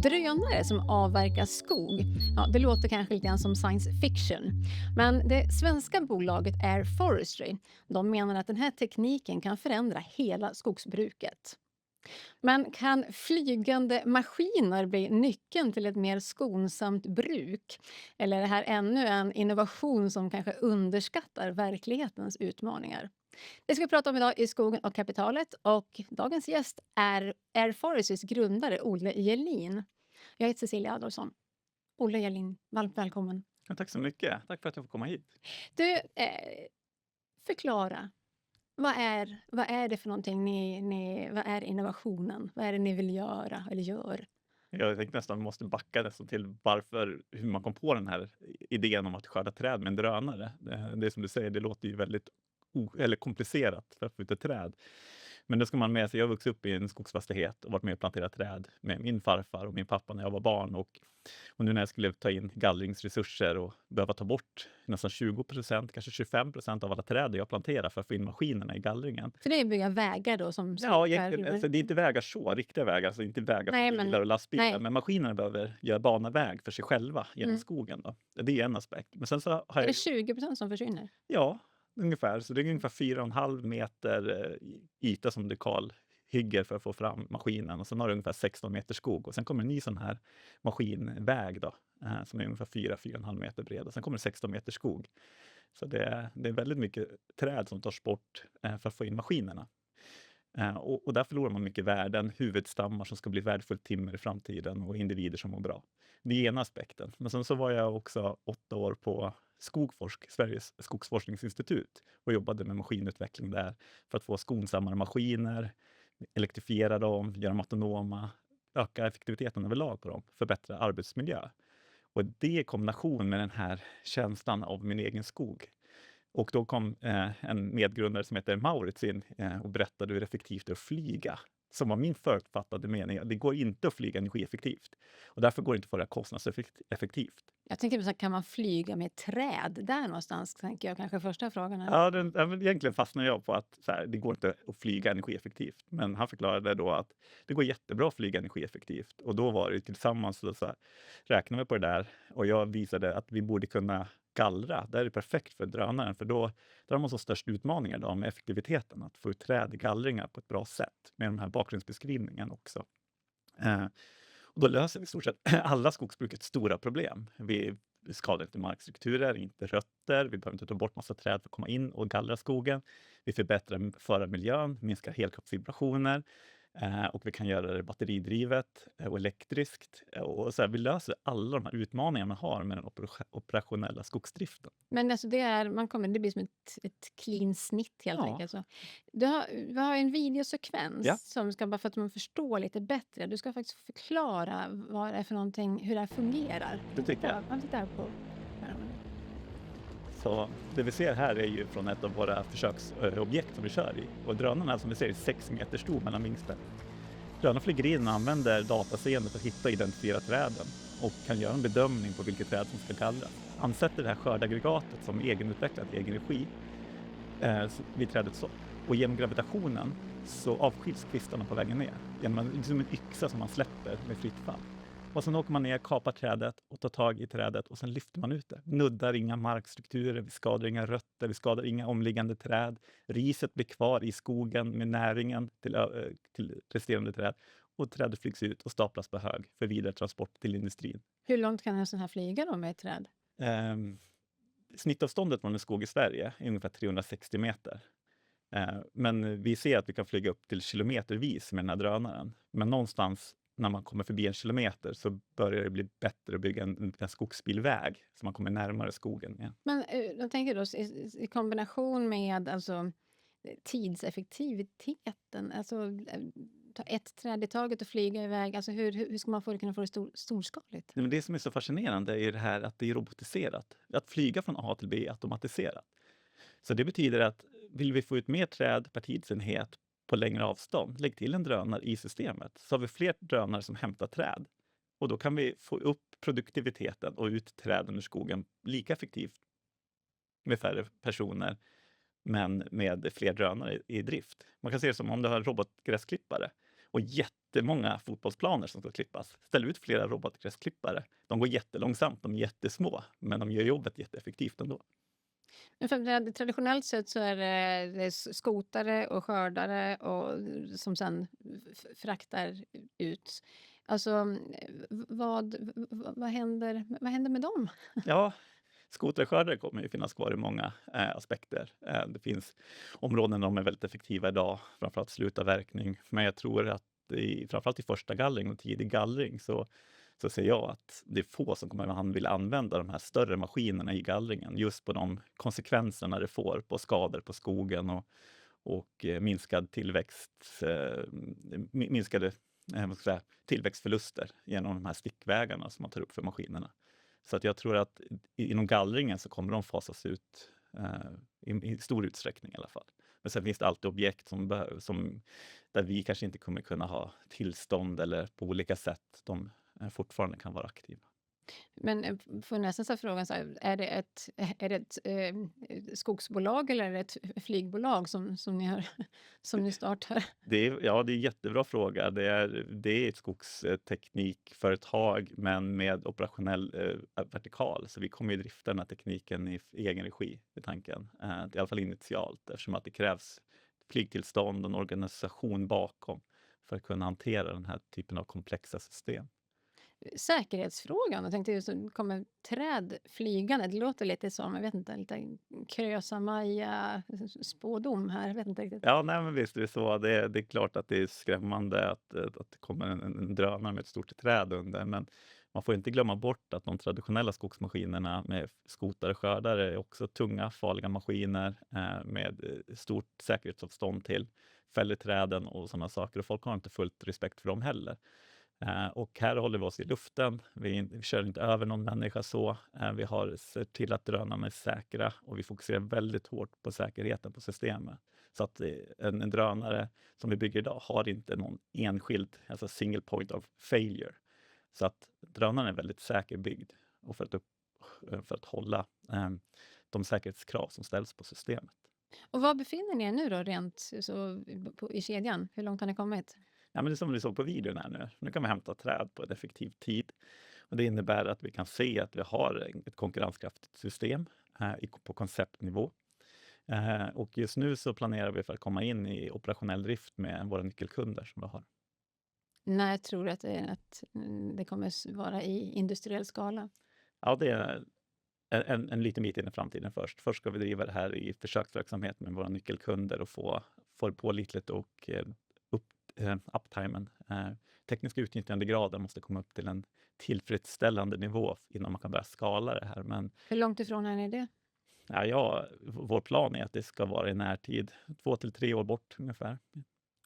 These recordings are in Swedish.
Drönare som avverkar skog, ja, det låter kanske lite grann som science fiction. Men det svenska bolaget Air Forestry, de menar att den här tekniken kan förändra hela skogsbruket. Men kan flygande maskiner bli nyckeln till ett mer skonsamt bruk? Eller är det här ännu en innovation som kanske underskattar verklighetens utmaningar? Det ska vi prata om idag i Skogen och kapitalet, och dagens gäst är Air Forestrys grundare Olle Jelin. Jag heter Cecilia Adolfsson. Olle Jelin, varmt välkommen. Ja, tack så mycket. Tack för att jag får komma hit. Du, förklara. Vad är det för någonting vad är innovationen? Vad är det ni vill göra eller gör? Jag tänkte nästan måste backa nästan till hur man kom på den här idén om att skörda träd med en drönare. Det är som du säger, det låter ju väldigt eller komplicerat för att få ut ett träd. Men då ska man med sig, jag har vuxit upp i en skogsfastighet och varit med och planterat träd med min farfar och min pappa när jag var barn. Och nu när jag skulle ta in gallringsresurser och behöva ta bort nästan 20%, kanske 25% av alla träd jag planterar för att få in maskinerna i gallringen. Så det är bygga vägar då som Ja, skapar... egentligen, alltså, det är inte vägar så, riktiga vägar, alltså inte vägar Nej, för men bilar och lastbilar, nej. men maskinerna behöver göra bana väg för sig själva genom Mm. skogen då. Det är en aspekt. Men sen så har Är det jag, 20% som försvinner? ja, ungefär, så det är ungefär 4,5 meter yta som du kalhygger för att få fram maskinen, och sen har du ungefär 16 meter skog, och sen kommer en ny sån här maskinväg då, som är ungefär 4,5 meter bred, och sen kommer det 16 meter skog. Så det är väldigt mycket träd som tas bort för att få in maskinerna. Och där förlorar man mycket värden, huvudstammar som ska bli värdefullt timmer i framtiden och individer som mår bra. Det är ena aspekten. Men sen så var jag också 8 år på Skogforsk, Sveriges skogsforskningsinstitut, och jobbade med maskinutveckling där för att få skonsammare maskiner, elektrifiera dem, göra dem autonoma, öka effektiviteten överlag på dem, förbättra arbetsmiljö. Och det i kombination med den här känslan av min egen skog. Och då kom en medgrundare som heter Maurits in och berättade hur effektivt det är att flyga. Som var min förutfattade mening. Det går inte att flyga energieffektivt. Och därför går det inte att få det kostnadseffektivt. Jag tänker så här, kan man flyga med träd? Där någonstans tänker jag kanske första frågan är. Men egentligen fastnade jag på att så här, det går inte att flyga energieffektivt. Men han förklarade då att det går jättebra att flyga energieffektivt. Och då var det tillsammans så här, räknade vi på det där. Och jag visade att vi borde kunna gallra. Det är perfekt för drönaren. För då har man så störst utmaningar då med effektiviteten. Att få ut träd i gallringar på ett bra sätt. Med den här bakgrundsbeskrivningen också. Och då löser vi i stort sett alla skogsbrukets stora problem. Vi skadar inte markstrukturer, inte rötter. Vi behöver inte ta bort massa träd för att komma in och gallra skogen. Vi förbättrar förarmiljön, minskar helkroppsvibrationer. Och vi kan göra det batteridrivet och elektriskt. Och så här, vi löser alla de här utmaningarna man har med den operationella skogsdriften. Men alltså det blir som ett clean snitt helt Ja. enkelt. Så. Vi har en videosekvens Ja. som ska, bara för att man förstår lite bättre. Du ska faktiskt förklara vad det är för någonting, hur det här fungerar. Det tycker jag. Ja, titta här på skärmen. Så det vi ser här är ju från ett av våra försöksobjekt som vi kör i. Och drönarna som vi ser är 6 meter stor mellan vingspänn. Drönarna flyger in och använder dataseende för att hitta och identifiera träden och kan göra en bedömning på vilket träd som ska gallras. Ansätter det här skördaggregatet som är egenutvecklat i egen regi vid trädets topp. Och genom gravitationen så avskiljs kvistarna på vägen ner. Som en yxa som man släpper med fritt fall. Och sen åker man ner, kapar trädet och tar tag i trädet och sen lyfter man ut det. Nuddar inga markstrukturer, vi skadar inga rötter, vi skadar inga omliggande träd. Riset blir kvar i skogen med näringen till resterande träd. Och trädet flygs ut och staplas på hög för vidare transport till industrin. Hur långt kan en sån här flyga då med ett träd? Snittavståndet från en skog i Sverige är ungefär 360 meter. Men vi ser att vi kan flyga upp till kilometervis med den här drönaren. Men någonstans när man kommer förbi 1 kilometer så börjar det bli bättre att bygga en skogsbilväg så man kommer närmare skogen med. Men jag tänker då i kombination med alltså, tidseffektiviteten. Alltså, ta ett träd i taget och flyga iväg. Alltså, hur ska man kunna få det storskaligt? Men det som är så fascinerande är det här att det är robotiserat. Att flyga från A till B är automatiserat. Så det betyder att vill vi få ut mer träd per tidsenhet på längre avstånd, lägg till en drönare i systemet. Så har vi fler drönare som hämtar träd. Och då kan vi få upp produktiviteten och ut träden ur skogen lika effektivt med färre personer, men med fler drönare i drift. Man kan se det som om du har en robotgräsklippare och jättemånga fotbollsplaner som ska klippas. Ställ ut flera robotgräsklippare. De går jättelångsamt, de är jättesmå, men de gör jobbet jätteeffektivt ändå. Men för traditionellt sett så är det skotare och skördare och som sen fraktar ut. Alltså, vad händer med dem? Ja, skoterskördare kommer ju finnas kvar i många aspekter. Det finns områden där de är väldigt effektiva idag, framförallt slutavverkning. Men jag tror att framförallt i första gallring och tidig gallring så ser jag att det är få som kommer att vilja använda de här större maskinerna i gallringen. Just på de konsekvenserna det får på skador på skogen och minskad tillväxt, minskade vad ska jag säga, tillväxtförluster genom de här stickvägarna som man tar upp för maskinerna. Så att jag tror att inom gallringen så kommer de fasas ut i stor utsträckning i alla fall. Men sen finns det alltid objekt där vi kanske inte kommer kunna ha tillstånd eller på olika sätt de fortfarande kan vara aktiva. Men får jag nästan ställa frågan så här, är det ett skogsbolag eller är det ett flygbolag som ni har som ni startar? Det är en jättebra fråga. Det är ett skogsteknikföretag men med operationell vertikal. Så vi kommer ju drifta den här tekniken i egen regi i tanken. I alla fall initialt eftersom att det krävs flygtillstånd och en organisation bakom för att kunna hantera den här typen av komplexa system. Säkerhetsfrågan, jag tänkte just kommer träd flygande, det låter lite som, jag vet inte, lite Krösa-Maja spådom här, jag vet inte riktigt. Ja, nej, men visst är det så. Det är klart att det är skrämmande att det kommer en drönare med ett stort träd under, men man får inte glömma bort att de traditionella skogsmaskinerna med skotare och skördare är också tunga, farliga maskiner med stort säkerhetsavstånd till fäller träden och sådana saker. Och folk har inte fullt respekt för dem heller. Och här håller vi oss i luften. Vi kör inte över någon människa så. Vi har sett till att drönarna är säkra och vi fokuserar väldigt hårt på säkerheten på systemet. Så att en drönare som vi bygger idag har inte någon enskild, alltså single point of failure. Så att drönaren är väldigt säkerbyggd och för att hålla de säkerhetskrav som ställs på systemet. Och var befinner ni er nu då rent så i kedjan? Hur långt har ni kommit? Ja, men det är som vi såg på videon här nu. Nu kan vi hämta träd på en effektiv tid. Och det innebär att vi kan se att vi har ett konkurrenskraftigt system på konceptnivå. Och just nu så planerar vi för att komma in i operationell drift med våra nyckelkunder som vi har. När tror du att det kommer vara i industriell skala? Ja, det är en liten bit in i framtiden först. Först ska vi driva det här i försöksverksamhet med våra nyckelkunder och få det pålitligt och uptimen. Tekniska utnyttjandegraden måste komma upp till en tillfredsställande nivå innan man kan börja skala det här. Men Hur långt ifrån är ni det? vår plan är att det ska vara i närtid, 2 till 3 år bort ungefär.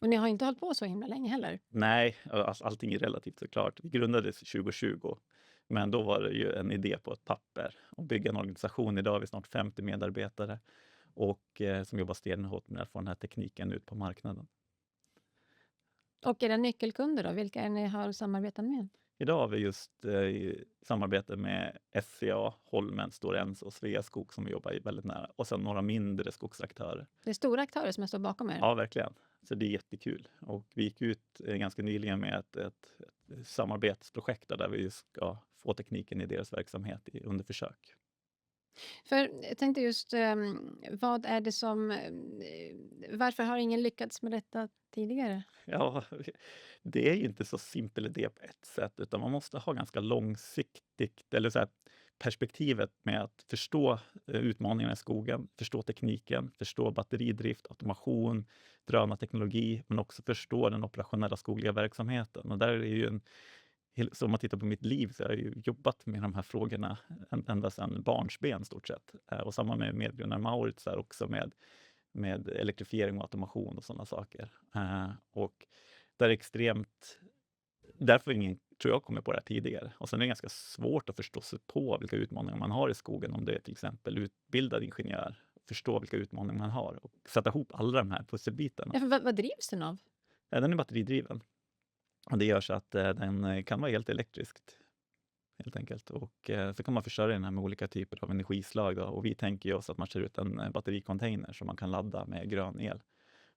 Och ni har inte hållit på så himla länge heller? Nej, alltså, allting är relativt såklart. Vi grundades 2020, men då var det ju en idé på ett papper. Att bygga en organisation, idag har vi snart 50 medarbetare och som jobbar stenhårt med att få den här tekniken ut på marknaden. Och era nyckelkunder då? Vilka är det ni har samarbetat med? Idag har vi just i samarbete med SCA, Holmen, Stora Enso och Sveaskog som vi jobbar väldigt nära. Och sen några mindre skogsaktörer. Det är stora aktörer som står bakom er? Ja, verkligen. Så det är jättekul. Och vi gick ut ganska nyligen med ett samarbetsprojekt där vi ska få tekniken i deras verksamhet under försök. För jag tänkte just, vad är det varför har ingen lyckats med detta tidigare? Ja, det är ju inte så simpel idé på ett sätt, utan man måste ha ganska långsiktigt, eller så här, perspektivet med att förstå utmaningarna i skogen, förstå tekniken, förstå batteridrift, automation, drönarteknologi, men också förstå den operationella skogliga verksamheten. Och där är det ju så om man tittar på mitt liv så har jag ju jobbat med de här frågorna ända sedan barnsben stort sett. Och samma med medgrundaren Maurits är också med elektrifiering och automation och sådana saker. Och det är extremt, därför ingen, tror jag, kommer på det här tidigare. Och sen är det ganska svårt att förstå sig på vilka utmaningar man har i skogen om det är till exempel utbildad ingenjör. Förstå vilka utmaningar man har och sätta ihop alla de här pusselbitarna. Ja, för vad drivs den av? Den är batteridriven. Och det gör så att den kan vara helt elektriskt, helt enkelt. Och så kan man försörja den här med olika typer av energislag. Då. Och vi tänker ju oss att man kör ut en battericontainer som man kan ladda med grön el.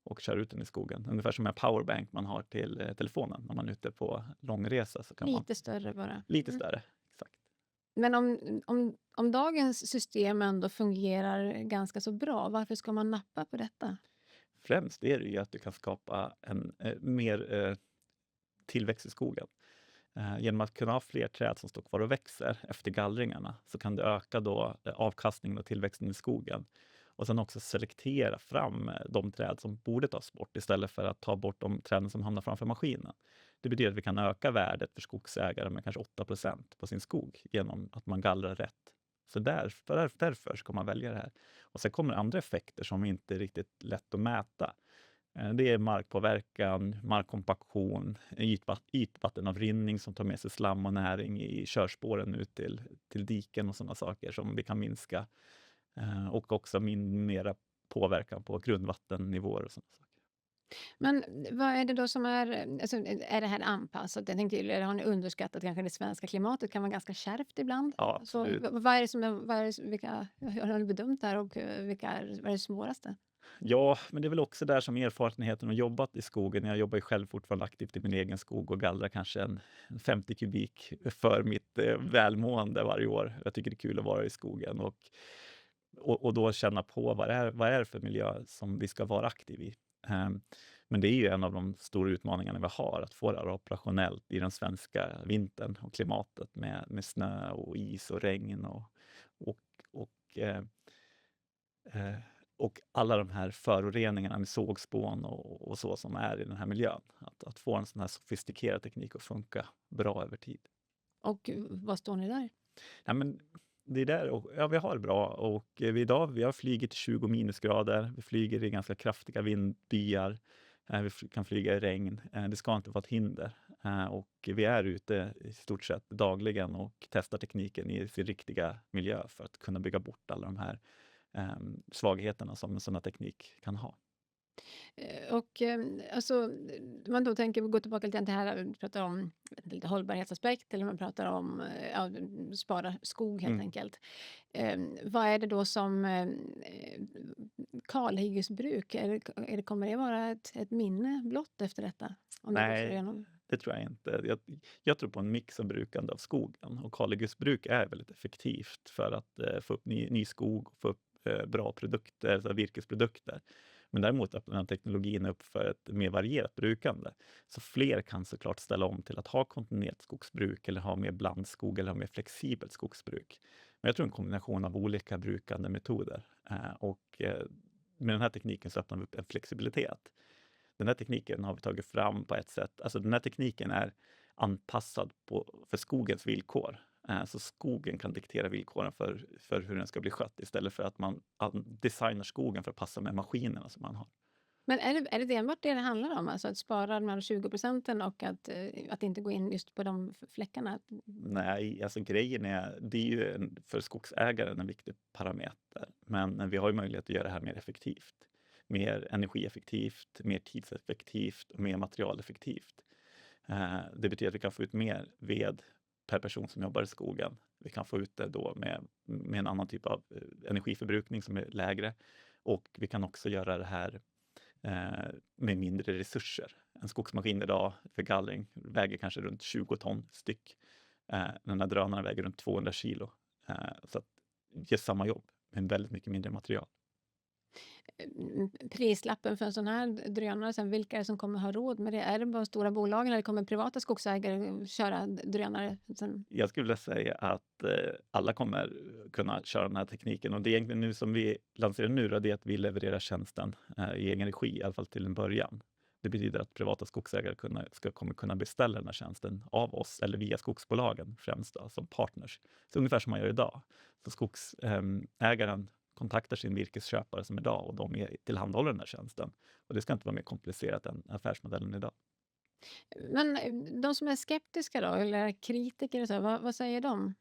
och kör ut den i skogen. Ungefär som en powerbank man har till telefonen när man är ute på långresa. Så kan man Lite större bara. lite Mm. större. Exakt. Men om dagens system ändå fungerar ganska så bra, varför ska man nappa på detta? Främst är det ju att du kan skapa en mer tillväxt i skogen. Genom att kunna ha fler träd som står kvar och växer efter gallringarna så kan det öka då avkastningen och tillväxten i skogen. Och sen också selektera fram de träd som borde tas bort istället för att ta bort de träden som hamnar framför maskinen. Det betyder att vi kan öka värdet för skogsägare med kanske 8% på sin skog genom att man gallrar rätt. Så därför ska man välja det här. Och sen kommer andra effekter som inte är riktigt lätt att mäta. Det är markpåverkan, markkompaktion, ytvattenavrinning som tar med sig slam och näring i körspåren ut till diken och sådana saker som vi kan minska. Och också mera påverkan på grundvattennivåer och sådana saker. Men vad är det då som alltså, är det här anpassat? Jag tänkte, eller har ni underskattat kanske det svenska klimatet kan vara ganska kärvt ibland? Ja, Så, absolut. vad är det som är, vilka har ni bedömt där och vad är det svåraste? Ja, men det är väl också där som erfarenheten har jobbat i skogen. Jag jobbar ju själv fortfarande aktivt i min egen skog och gallrar kanske en 50 kubik för mitt välmående varje år. Jag tycker det är kul att vara i skogen och då känna på vad är det för miljö som vi ska vara aktiv i. Men det är ju en av de stora utmaningarna vi har, att få det här operationellt i den svenska vintern och klimatet med snö och is och regn och, eh, eh, och alla de här föroreningarna med sågspån och så som är i den här miljön. Att få en sån här sofistikerad teknik att funka bra över tid. Och vad står ni där? Ja, men det är där, ja, vi har det bra och vi har flugit 20 minusgrader, vi flyger i ganska kraftiga vindbyar, vi kan flyga i regn, det ska inte vara ett hinder. Och vi är ute i stort sett dagligen och testar tekniken i sin riktiga miljö för att kunna bygga bort alla de här svagheterna som en sån här teknik kan ha. Och alltså, om man då tänker, vi går tillbaka lite grann till det här, vi pratar om lite hållbarhetsaspekt eller man pratar om ja, spara skog helt Mm. enkelt. Vad är det då som kalhyggesbruk, kommer det vara ett minne blott efter detta? Om det går så Nej, igenom? det tror jag inte. Jag tror på en mix av brukande av skogen och kalhyggesbruk är väldigt effektivt för att få upp ny skog och få upp bra produkter, alltså virkesprodukter. Men däremot öppnar teknologin upp för ett mer varierat brukande. Så fler kan såklart ställa om till att ha kontinuerligt skogsbruk eller ha mer blandskog eller ha mer flexibelt skogsbruk. Men jag tror en kombination av olika brukande metoder. Med den här tekniken så öppnar vi upp en flexibilitet. Den här tekniken har vi tagit fram på ett sätt. Alltså den här tekniken är anpassad för skogens villkor. Så skogen kan diktera villkoren för hur den ska bli skött istället för att man designar skogen för att passa med maskinerna som man har. Men är det enbart det handlar om? Alltså att spara de här 20% och att inte gå in just på de fläckarna? Nej, alltså grejen är, det är ju för skogsägaren en viktig parameter. Men vi har ju möjlighet att göra det här mer effektivt. Mer energieffektivt, mer tidseffektivt och mer materialeffektivt. Det betyder att vi kan få ut mer ved per person som jobbar i skogen. Vi kan få ut det då med en annan typ av energiförbrukning som är lägre. Och vi kan också göra det här med mindre resurser. En skogsmaskin idag för gallring väger kanske runt 20 ton styck. Den här drönaren väger runt 200 kilo. Så att det ger samma jobb med väldigt mycket mindre material. Prislappen för en sån här drönare, sen vilka är det som kommer ha råd med det? Är det bara stora bolagen eller kommer privata skogsägare köra drönare? Jag skulle vilja säga att alla kommer kunna köra den här tekniken och det är egentligen nu som vi lanserar nu då, det är att vi levererar tjänsten i egen regi, i alla fall till en början. Det betyder att privata skogsägare kommer kunna beställa den här tjänsten av oss eller via skogsbolagen främst då, som partners. Så ungefär som man gör idag. Så skogsägaren kontaktar sin virkesköpare som idag och de tillhandahåller den här tjänsten. Och det ska inte vara mer komplicerat än affärsmodellen idag. Men de som är skeptiska då, eller kritiker, så, vad säger de?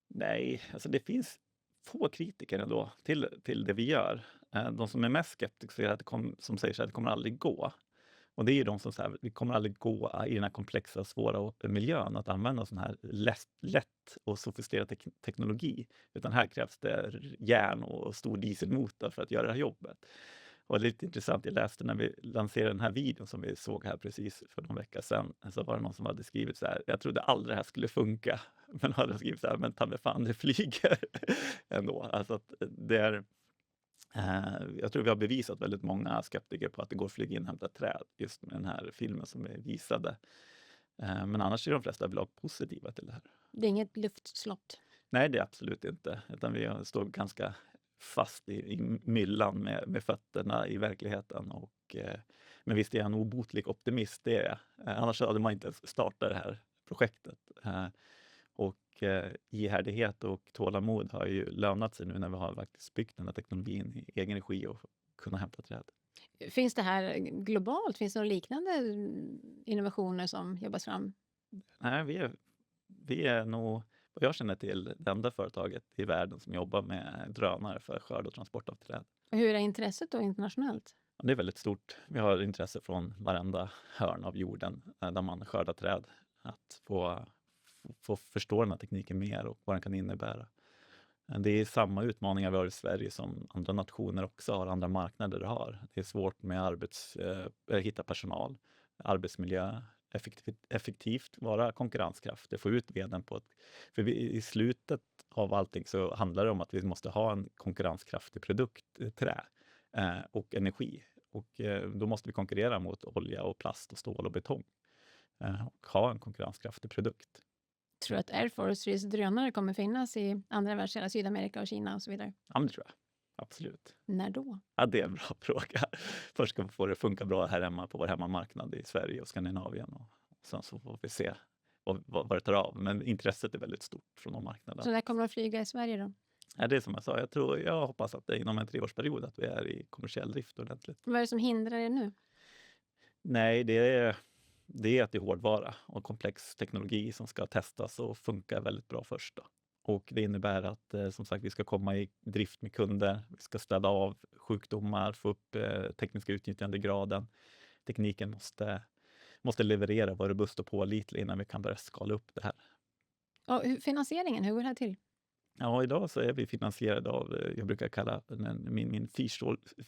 Nej, alltså det finns få kritiker ändå till det vi gör. De som är mest skeptiska är att som säger så att det kommer aldrig gå. Och det är ju de som säger att det kommer aldrig gå i den här komplexa, svåra miljön att använda sån här lätt och sofistikerad teknologi. Utan här krävs det järn och stor dieselmotor för att göra det här jobbet. Och lite intressant, jag läste när vi lanserade den här videon som vi såg här precis för någon vecka sedan, så var det någon som hade skrivit så här: jag trodde aldrig det här skulle funka, men hade skrivit så här: men ta mig fan, det flyger ändå. Alltså att det är, jag tror vi har bevisat väldigt många skeptiker på att det går att flyga in och hämta träd, just med den här filmen som vi visade. Men annars är de flesta överlag positiva till det här. Det är inget luftslott. Nej, det är absolut inte, utan vi står ganska fast i myllan med fötterna i verkligheten. Men visst är jag en obotlig optimist, det är jag. Annars hade man inte ens startat det här projektet. Ihärdighet och tålamod har ju lönat sig nu när vi har faktiskt byggt den här teknologin i egen regi och kunnat hämta träd. Finns det här globalt? Finns det några liknande innovationer som jobbas fram? Nej, vi är nog, vad jag känner till, det enda företaget i världen som jobbar med drönare för skörd och transport av träd. Och hur är intresset då internationellt? Det är väldigt stort. Vi har intresse från varenda hörn av jorden där man skördar träd. Att få förstå den här tekniken mer och vad den kan innebära. Det är samma utmaningar vi har i Sverige som andra nationer också har, andra marknader har. Det är svårt med hitta personal, arbetsmiljö, effektivt vara konkurrenskraftig, få ut veden för i slutet av allting så handlar det om att vi måste ha en konkurrenskraftig produkt, trä och energi. Då måste vi konkurrera mot olja och plast och stål och betong och ha en konkurrenskraftig produkt. Tror du att Air Forestrys drönare kommer finnas i andra världsdelar, Sydamerika och Kina och så vidare? Ja, men det tror jag. Absolut. När då? Ja, det är en bra fråga. Först ska vi få det funka bra här hemma på vår hemmamarknad i Sverige och Skandinavien. Och sen så får vi se vad det tar av. Men intresset är väldigt stort från de marknaderna. Så när kommer de att flyga i Sverige då? Ja, det är som jag sa. Jag hoppas att det är inom en 3-årsperiod att vi är i kommersiell drift ordentligt. Vad är det som hindrar er nu? Nej, det är att det är hårdvara och komplex teknologi som ska testas och funka väldigt bra först då. Och det innebär att som sagt vi ska komma i drift med kunder, vi ska städa av sjukdomar, få upp tekniska utnyttjandegraden. Tekniken måste leverera, vara robust och pålitlig innan vi kan börja skala upp det här. Och finansieringen, hur går det här till? Ja, idag så är vi finansierade av, jag brukar kalla min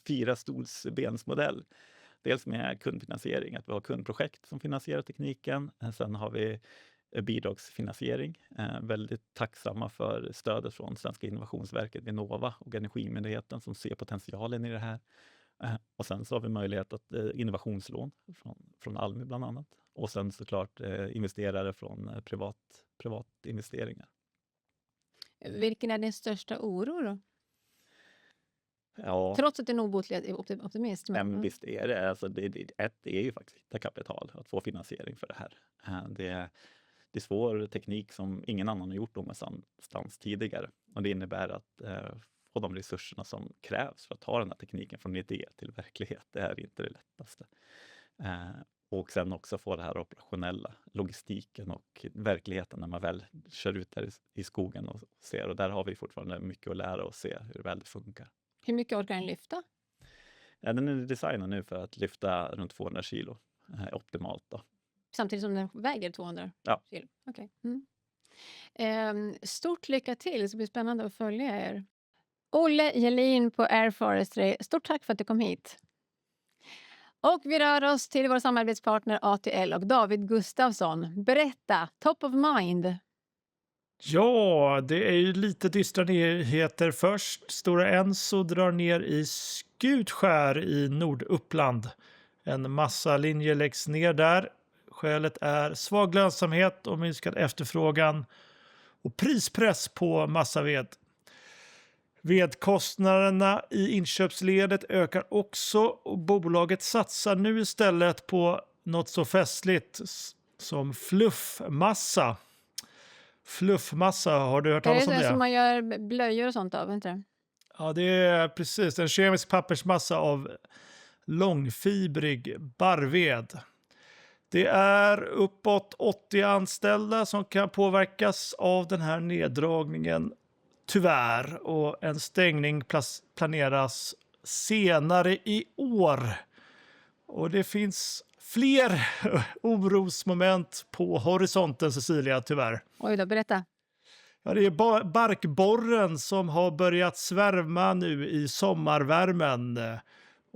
fyrastolsbensmodell. Dels med kundfinansiering, att vi har kundprojekt som finansierar tekniken. Sen har vi bidragsfinansiering. Väldigt tacksamma för stödet från Svenska innovationsverket, Vinnova och Energimyndigheten som ser potentialen i det här. Och sen så har vi möjlighet att innovationslån från Almi bland annat. Och sen såklart investerare från privat investeringar. Vilken är din största oro då? Ja. Trots att du är en obotlig optimist. Men visst är det. Alltså det är ju faktiskt hitta kapital, att få finansiering för det här. Det är svår teknik som ingen annan har gjort någonstans tidigare. Och det innebär att få de resurserna som krävs för att ta den här tekniken från idé till verklighet. Det är inte det lättaste. Och sen också få det här operationella, logistiken och verkligheten när man väl kör ut där i skogen och ser. Och där har vi fortfarande mycket att lära och se hur väl det funkar. Hur mycket orkar den lyfta? Ja, den är designad nu för att lyfta runt 200 kilo optimalt då. Samtidigt som den väger 200 kilo? Okej. Stort lycka till, det ska bli spännande att följa er. Olle Gelin på Air Forestry, stort tack för att du kom hit. Och vi rör oss till vår samarbetspartner ATL och David Gustafsson. Berätta, top of mind. Ja, det är ju lite dystra nyheter först. Stora Enso drar ner i Skutskär i Norduppland. En massa linjer läggs ner där. Skälet är svag lönsamhet och minskad efterfrågan och prispress på massaved. Vedkostnaderna i inköpsledet ökar också och bolaget satsar nu istället på något så festligt som fluffmassa. Fluffmassa, har du hört talas om det? Är det som man gör blöjor och sånt av, inte det? Ja, det är precis en kemisk pappersmassa av långfibrig barrved. Det är uppåt 80 anställda som kan påverkas av den här neddragningen, tyvärr. Och en stängning planeras senare i år. Och det finns fler orosmoment på horisonten, Cecilia, tyvärr. Oj då, berätta. Ja, det är barkborren som har börjat svärma nu i sommarvärmen.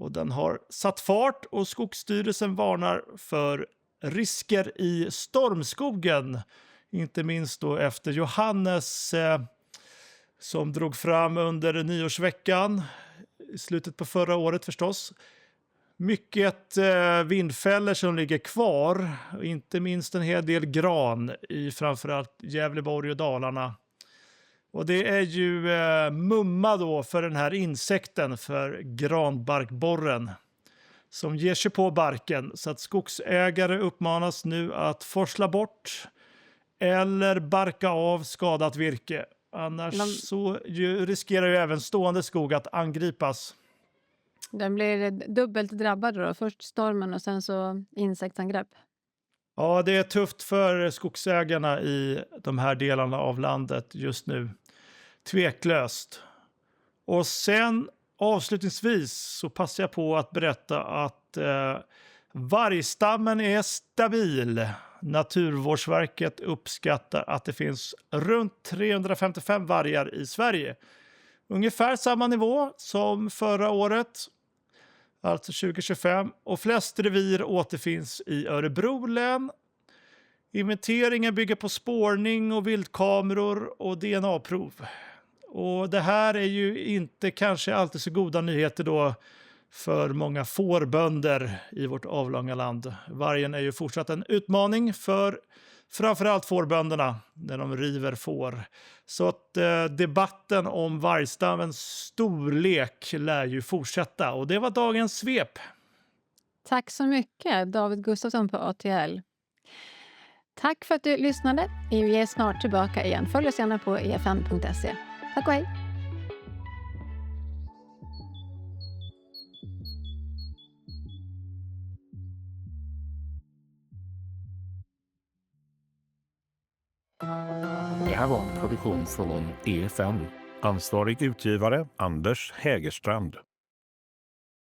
Och den har satt fart och Skogsstyrelsen varnar för risker i stormskogen. Inte minst då efter Johannes som drog fram under nyårsveckan i slutet på förra året förstås. Mycket vindfällor som ligger kvar, inte minst en hel del gran i framförallt Gävleborg och Dalarna. Och det är ju mumma då för den här insekten, för granbarkborren, som ger sig på barken, så att skogsägare uppmanas nu att forsla bort eller barka av skadat virke. Annars så riskerar ju även stående skog att angripas. Den blir dubbelt drabbad då. Först stormen och sen så insektsangrepp. Ja, det är tufft för skogsägarna i de här delarna av landet just nu. Tveklöst. Och sen avslutningsvis så passar jag på att berätta att vargstammen är stabil. Naturvårdsverket uppskattar att det finns runt 355 vargar i Sverige. Ungefär samma nivå som förra året, alltså 2025. Och flest revir återfinns i Örebro län. Inventeringen bygger på spårning och viltkameror och DNA-prov. Och det här är ju inte kanske alltid så goda nyheter då för många fårbönder i vårt avlånga land. Vargen är ju fortsatt en utmaning för framförallt fårbönderna när de river får. Så att debatten om vargstammens storlek lär ju fortsätta. Och det var dagens svep. Tack så mycket, David Gustafsson på ATL. Tack för att du lyssnade. Vi är snart tillbaka igen. Följ oss gärna på efn.se. Tack och hej! Det här var en produktion från EFN. Ansvarig utgivare Anders Hägerstrand.